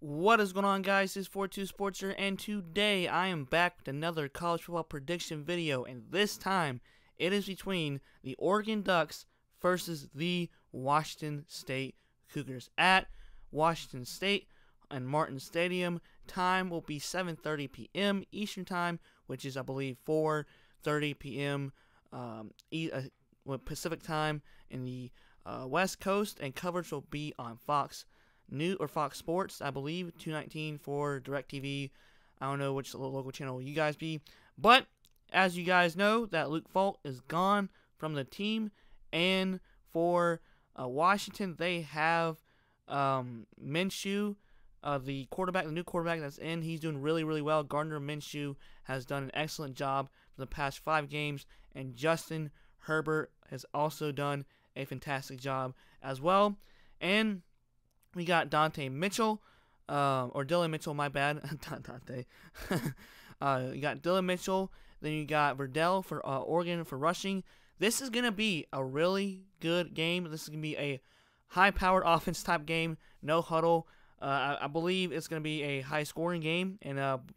What is going on, guys? This is 42 Sportster, and today I am back with another college football prediction video, and this time it is between the Oregon Ducks versus the Washington State Cougars at Washington State and Martin Stadium. Time will be 7:30 p.m. Eastern Time, which is, I believe, 4:30 p.m. Pacific Time in the West Coast, and coverage will be on Fox Sports, I believe, 219 for DirecTV. I don't know which local channel you guys be, but as you guys know, that Luke Falk is gone from the team, and for Washington, they have Minshew, the new quarterback that's in. He's doing really, really well. Gardner Minshew has done an excellent job for the past 5 games, and Justin Herbert has also done a fantastic job as well. And we got Dylan Mitchell, my bad. Dante. You got Dylan Mitchell. Then you got Verdell for Oregon for rushing. This is going to be a really good game. This is going to be a high-powered offense type game. No huddle. I believe it's going to be a high-scoring game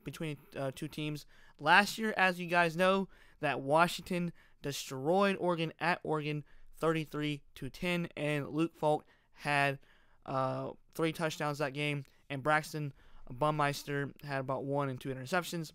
between two teams. Last year, as you guys know, that Washington destroyed Oregon at Oregon 33-10, and Luke Falk had 3 touchdowns that game, and Braxton Bummeister had about 1 and 2 interceptions.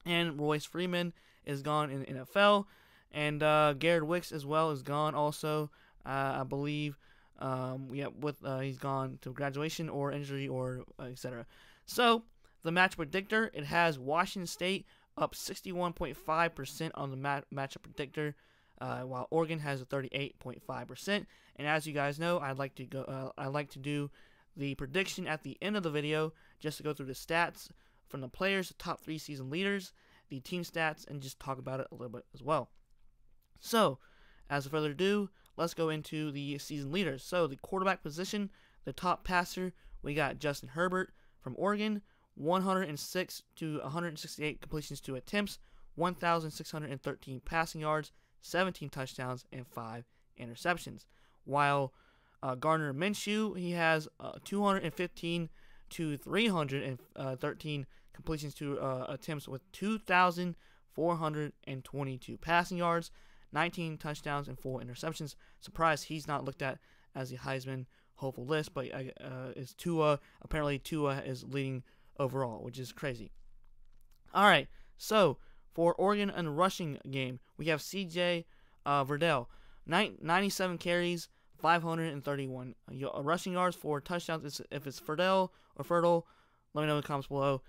And Royce Freeman is gone in the NFL, and Garrett Wicks as well is gone also. I believe he's gone to graduation or injury or etc. So the match predictor, it has Washington State up 61.5% on the matchup predictor, while Oregon has a 38.5%. And as you guys know, I like to do the prediction at the end of the video, just to go through the stats from the players, the top 3 season leaders, the team stats, and just talk about it a little bit as well. So, as further ado, let's go into the season leaders. So, the quarterback position, the top passer, we got Justin Herbert from Oregon, 106 to 168 completions to attempts, 1,613 passing yards, 17 touchdowns, and 5 interceptions. While Gardner Minshew, he has 215 to 313 completions to attempts with 2,422 passing yards, 19 touchdowns, and 4 interceptions. Surprised he's not looked at as the Heisman hopeful list, but is Tua. Apparently Tua is leading overall, which is crazy. All right, so for Oregon and rushing game, we have C.J. Verdell, 97 carries, 531 rushing yards, 4 touchdowns. If it's Verdell or Fertile, let me know in the comments below.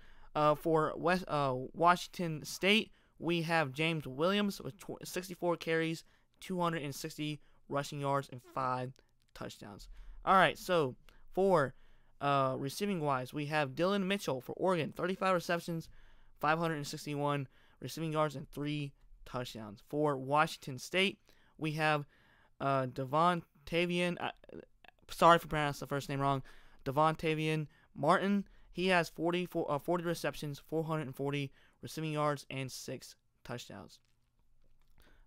For Washington State, we have James Williams with 64 carries, 260 rushing yards, and 5 touchdowns. All right, so for receiving-wise, we have Dylan Mitchell for Oregon, 35 receptions, 561 receiving yards, and 3 touchdowns. For Washington State, we have Devontavian, sorry for pronouncing the first name wrong, Devontavian Martin. He has 40 receptions, 440 receiving yards, and 6 touchdowns.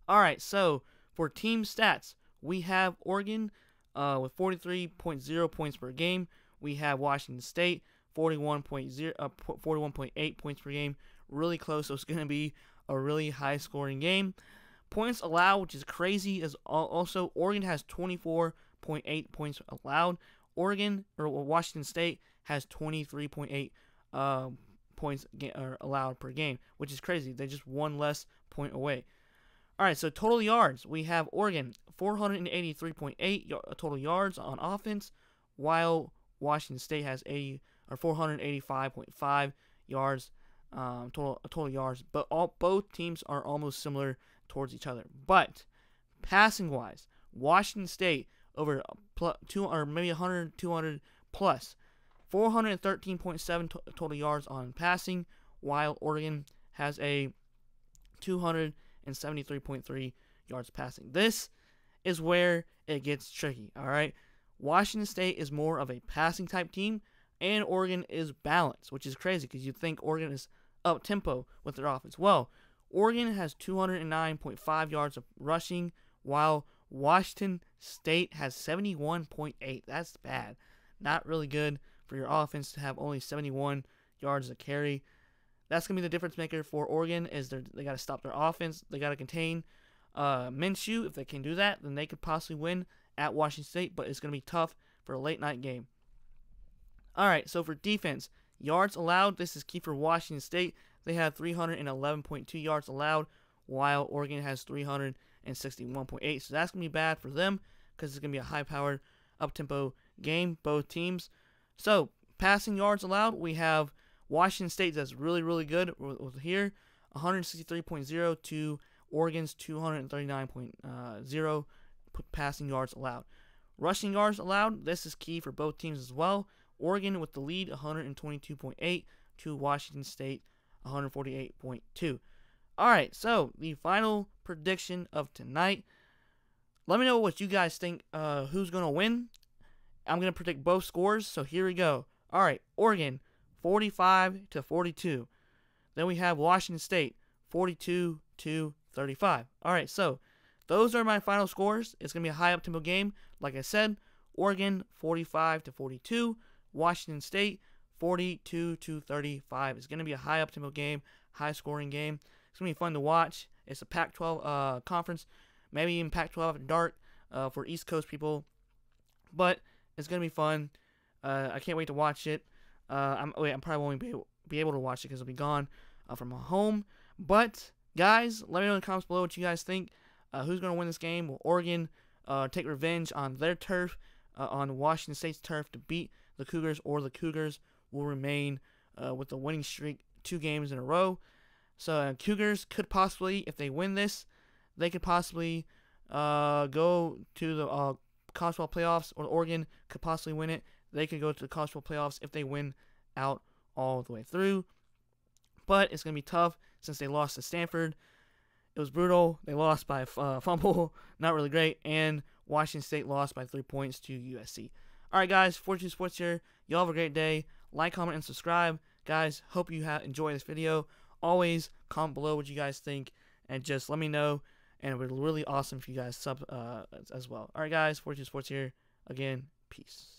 All right, so for team stats, we have Oregon with 43.0 points per game. We have Washington State 41.8 points per game. Really close, so it's going to be a really high-scoring game. Points allowed, which is crazy, is also Oregon has 24.8 points allowed. Washington State has 23.8 points allowed per game, which is crazy. They just 1 less point away. All right, so total yards, we have Oregon 483.8 total yards on offense, while Washington State has 485.5 yards total yards. But both teams are almost similar towards each other. But passing wise, Washington State over 200 plus, 413.7 total yards on passing, while Oregon has a 273.3 yards passing. This is where it gets tricky. All right, Washington State is more of a passing type team, and Oregon is balanced, which is crazy because you'd think Oregon is up tempo with their offense. Well, Oregon has 209.5 yards of rushing, while Washington State has 71.8. That's bad. Not really good for your offense to have only 71 yards a carry. That's going to be the difference maker for Oregon, is they got to stop their offense. They got to contain Minshew. If they can do that, then they could possibly win at Washington State, but it's going to be tough for a late-night game. All right, so for defense, yards allowed, this is key for Washington State. They have 311.2 yards allowed, while Oregon has 361.8. So that's going to be bad for them because it's going to be a high-powered, up-tempo game, both teams. So passing yards allowed, we have Washington State that's really, really good with here, 163.0 to Oregon's 239.0 passing yards allowed. Rushing yards allowed, this is key for both teams as well. Oregon with the lead, 122.8 to Washington State, 148.2. All right, so the final prediction of tonight. Let me know what you guys think, who's going to win. I'm going to predict both scores, so here we go. All right, Oregon, 45-42. Then we have Washington State, 42-35. All right, so those are my final scores. It's going to be a high up-tempo game. Like I said, Oregon, 45-42. Washington State, 42-35. It's going to be a high up-tempo game, high-scoring game. It's going to be fun to watch. It's a Pac-12 conference, maybe even Pac-12 after dark for East Coast people. But it's going to be fun. I can't wait to watch it. I probably won't be able to watch it because I'll be gone from home. But, guys, let me know in the comments below what you guys think. Who's going to win this game? Will Oregon take revenge on their turf, on Washington State's turf, to beat the Cougars, or the Cougars will remain with the winning streak 2 games in a row? So Cougars could possibly, if they win this, they could possibly go to the college football playoffs, or Oregon could possibly win it. They could go to the college football playoffs if they win out all the way through. But it's going to be tough since they lost to Stanford. It was brutal. They lost by a fumble. Not really great. And Washington State lost by 3 points to USC. All right, guys. 42 Sports here. Y'all have a great day. Like, comment, and subscribe. Guys, hope you enjoyed this video. Always comment below what you guys think. And just let me know. And it would be really awesome if you guys sub as well. All right, guys. 42 Sports here. Again, peace.